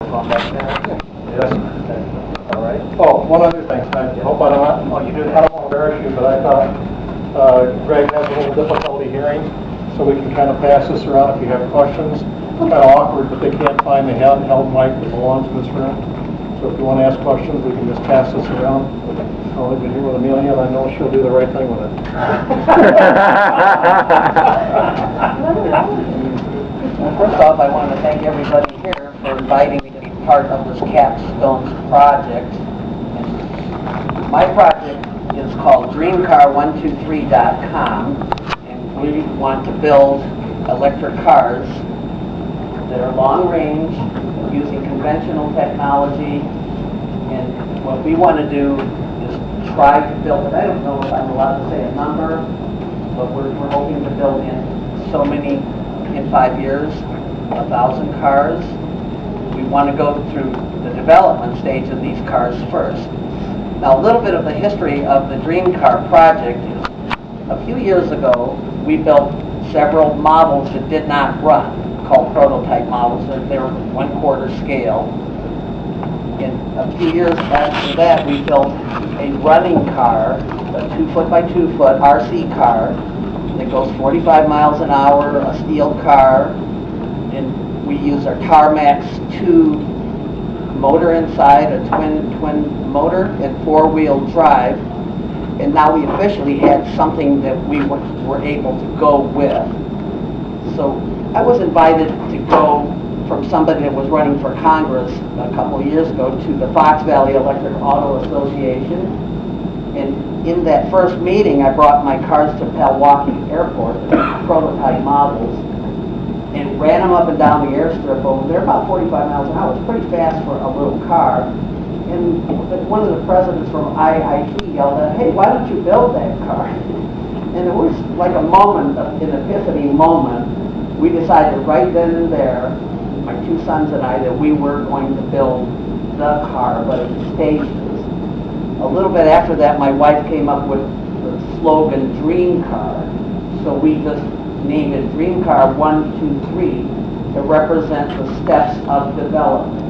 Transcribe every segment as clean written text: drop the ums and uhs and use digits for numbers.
Yes. All right. Oh, one other thing. I hope I don't. Oh, you do I that? don't want to embarrass you, but I thought Greg has a little difficulty hearing, so we can kind of pass this around if you have questions. Kind of awkward, but they can't find the handheld mic that belongs to this room. So if you want to ask questions, we can just pass this around. I've only been here with Amelia, and I know she'll do the right thing with it. Well, first off, I want to thank everybody here for inviting me to be part of this capstone project. And my project is called DreamCar123.com, and we want to build electric cars that are long range, using conventional technology. And what we want to do is try to build it. I don't know if I'm allowed to say a number, but we're hoping to build in in 5 years, 1,000 cars. We want to go through the development stage of these cars first. Now, a little bit of the history of the Dream Car project is, a few years ago, we built several models that did not run, called prototype models. They were 1/4 scale. And a few years after that, we built a running car, a 2-foot by 2-foot RC car that goes 45 miles an hour, a steel car, and we use our CarMax 2 motor inside, a twin motor and 4-wheel drive. And now we officially had something that we were able to go with. So I was invited to go from somebody that was running for Congress a couple of years ago to the Fox Valley Electric Auto Association. And in that first meeting, I brought my cars to Milwaukee Airport, prototype models, and ran them up and down the airstrip over there, about 45 miles an hour. It's pretty fast for a little car. And one of the presidents from IIT yelled out, "Hey, why don't you build that car?" And it was like a moment, an epiphany moment. We decided right then and there, my 2 sons and I, that we were going to build the car, but in stages. A little bit after that, my wife came up with the slogan Dream Car. So we just named it Dream Car 123 to represent the steps of development.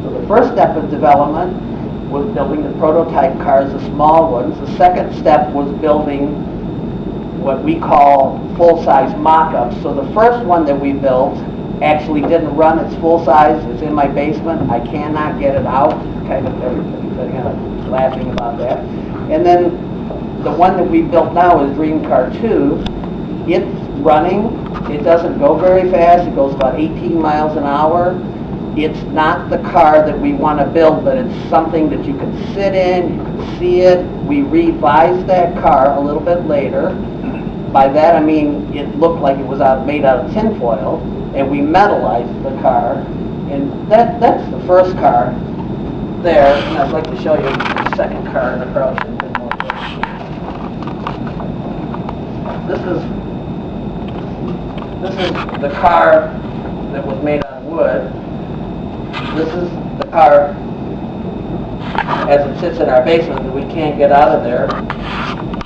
So the first step of development was building the prototype cars, the small ones. The second step was building what we call full-size mock-ups. So the first one that we built actually didn't run its full size. It's in my basement. I cannot get it out. Kind of everybody's kind of laughing about that. And then the one that we built now is Dream Car 2. It's running. It doesn't go very fast. It goes about 18 miles an hour. It's not the car that we want to build, but it's something that you can sit in, you can see it. We revised that car a little bit later. By that I mean it looked like it was made out of tinfoil, and we metallized the car. And that's the first car there. And I'd like to show you the second car in the crowd. This is the car that was made out of wood. This is the car as it sits in our basement that we can't get out of there.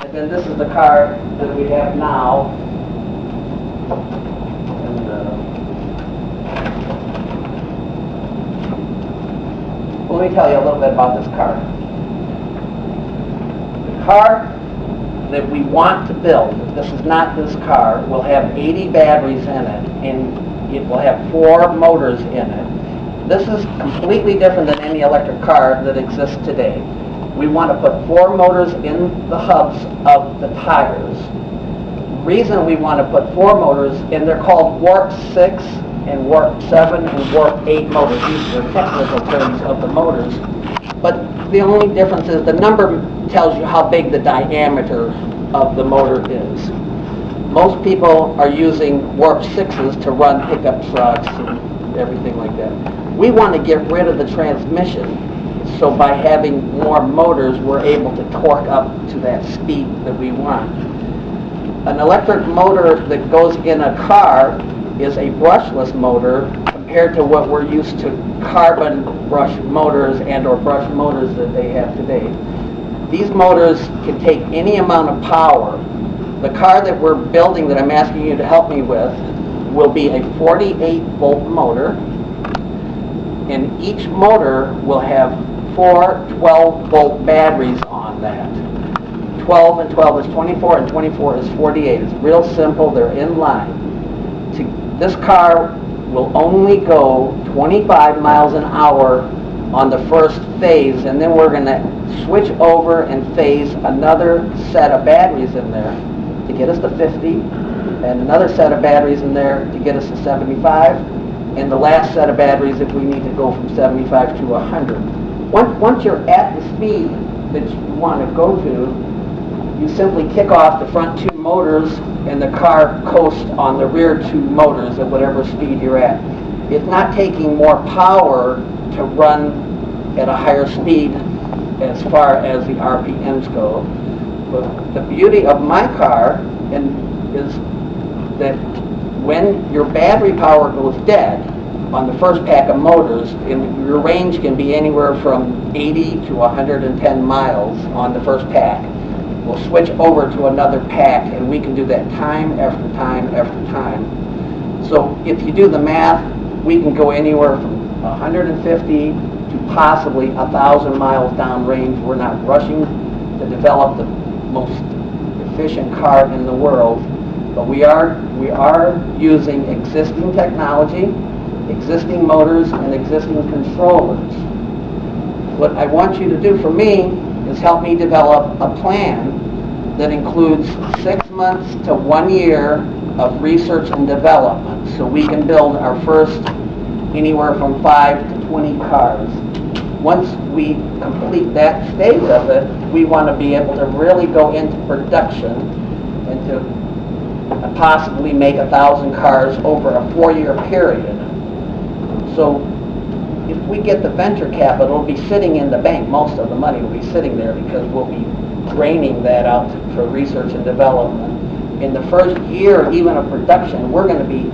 And then this is the car that we have now. And, let me tell you a little bit about this car. The car that we want to build, this is not this car, will have 80 batteries in it, and it will have 4 motors in it. This is completely different than any electric car that exists today. We want to put 4 motors in the hubs of the tires. The reason we want to put 4 motors, and they're called Warp 6 and Warp 7 and Warp 8 motors. These are the technical terms of the motors. But the only difference is the number tells you how big the diameter of the motor is. Most people are using Warp 6s to run pickup trucks and everything like that. We want to get rid of the transmission, so by having more motors, we're able to torque up to that speed that we want. An electric motor that goes in a car is a brushless motor compared to what we're used to carbon brush motors and or brush motors that they have today. These motors can take any amount of power. The car that we're building that I'm asking you to help me with will be a 48 volt motor. And each motor will have 4 12-volt batteries on that. 12 and 12 is 24, and 24 is 48. It's real simple. They're in line. This car will only go 25 miles an hour on the first phase, and then we're going to switch over and phase another set of batteries in there to get us to 50, and another set of batteries in there to get us to 75, and the last set of batteries if we need to go from 75 to 100. Once you're at the speed that you want to go to, you simply kick off the front 2 motors and the car coasts on the rear 2 motors at whatever speed you're at. It's not taking more power to run at a higher speed as far as the RPMs go. But the beauty of my car is that when your battery power goes dead on the first pack of motors, your range can be anywhere from 80 to 110 miles on the first pack. We'll switch over to another pack, and we can do that time after time after time. So if you do the math, we can go anywhere from 150 to possibly 1,000 miles downrange. We're not rushing to develop the most efficient car in the world, but we are using existing technology, existing motors, and existing controllers. What I want you to do for me is help me develop a plan that includes 6 months to 1 year of research and development, so we can build our first anywhere from 5 to 20 cars. Once we complete that stage of it, we want to be able to really go into production and to possibly make 1,000 cars over a 4-year period. So if we get the venture capital, it'll be sitting in the bank. Most of the money will be sitting there because we'll be draining that out for research and development. In the first year, even of production, we're going to be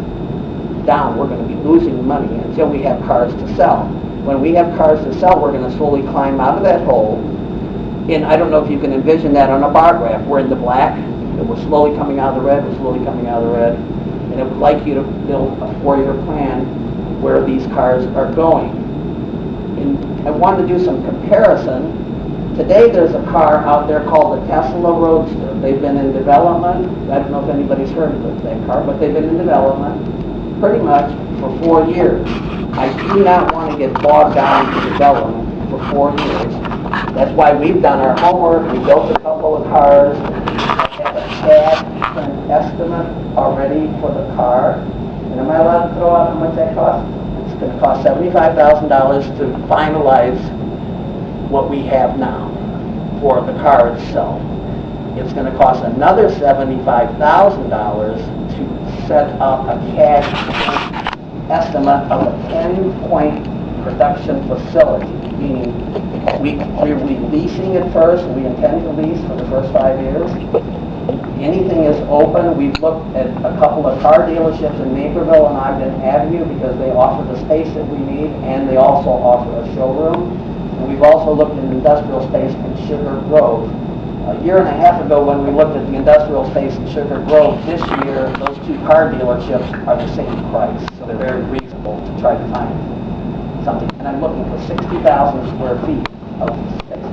down. We're going to be losing money until we have cars to sell. When we have cars to sell, we're going to slowly climb out of that hole. And I don't know if you can envision that on a bar graph. We're in the black, and we're slowly coming out of the red, we're slowly coming out of the red. And I would like you to build a 4-year plan where these cars are going. And I wanted to do some comparison. Today there's a car out there called the Tesla Roadster. They've been in development. I don't know if anybody's heard of that car, but they've been in development pretty much for 4 years. I do not want to get bogged down in development for 4 years. That's why we've done our homework. We built a couple of cars. I have a CAD estimate already for the car. And am I allowed to throw out how much that costs? It's going to cost $75,000 to finalize what we have now for the car itself. It's going to cost another $75,000 to set up a cash estimate of a 10-point production facility, meaning we're leasing it first. We intend to lease for the first 5 years. Anything is open. We've looked at a couple of car dealerships in Naperville and Ogden Avenue because they offer the space that we need, and they also offer a showroom. And we've also looked at industrial space in Sugar Grove. A year and a half ago, when we looked at the industrial space in Sugar Grove, this year those 2 car dealerships are the same price, so they're very reasonable to try to find something. And I'm looking for 60,000 square feet of space.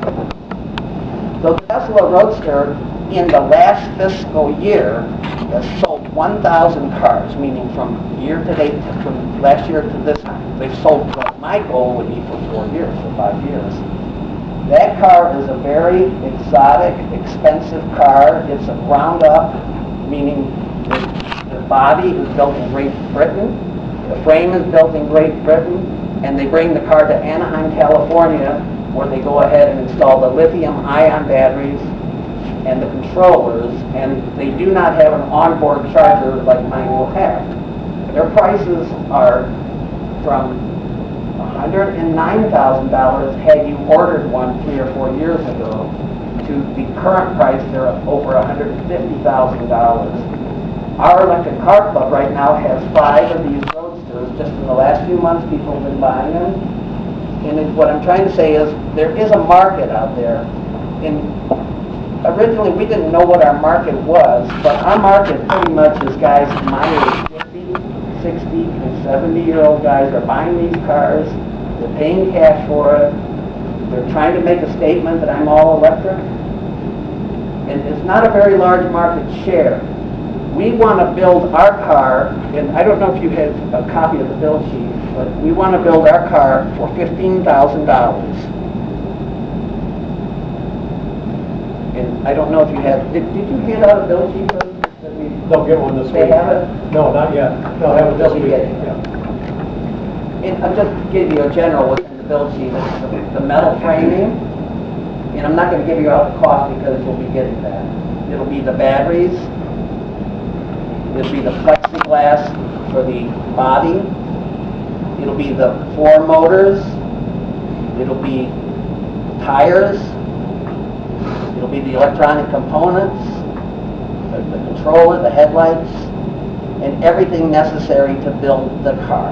So the Tesla Roadster, in the last fiscal year, has sold 1,000 cars, meaning from year to date, from last year to this time. They've sold what my goal would be for 4 years, for 5 years. That car is a very exotic, expensive car. It's a ground up, meaning the body is built in Great Britain, the frame is built in Great Britain, and they bring the car to Anaheim, California, where they go ahead and install the lithium-ion batteries and the controllers, and they do not have an onboard charger like mine will have. Their prices are from $109,000 had you ordered one 3 or 4 years ago, to the current price, they're over $150,000. Our electric car club right now has 5 of these Roadsters. Just in the last few months, people have been buying them. And what I'm trying to say is there is a market out there. Originally, we didn't know what our market was, but our market pretty much is guys my age, 50, 60, and 70-year-old guys are buying these cars. They're paying cash for it. They're trying to make a statement that I'm all electric. And it's not a very large market share. We want to build our car, and I don't know if you have a copy of the bill sheet, but we want to build our car for $15,000. And I don't know if you have, did you hand out a bill sheet? They'll get one this week. They have it? No, not yet. They'll have it this They'll be week. getting it. Yeah. And I'm just giving you a general what's in the bill sheet. It's the metal framing, and I'm not going to give you all the cost because you'll be getting that. It'll be the batteries. It'll be the plexiglass for the body. It'll be the 4 motors. It'll be tires. It'll be the electronic components, the controller, the headlights, and everything necessary to build the car.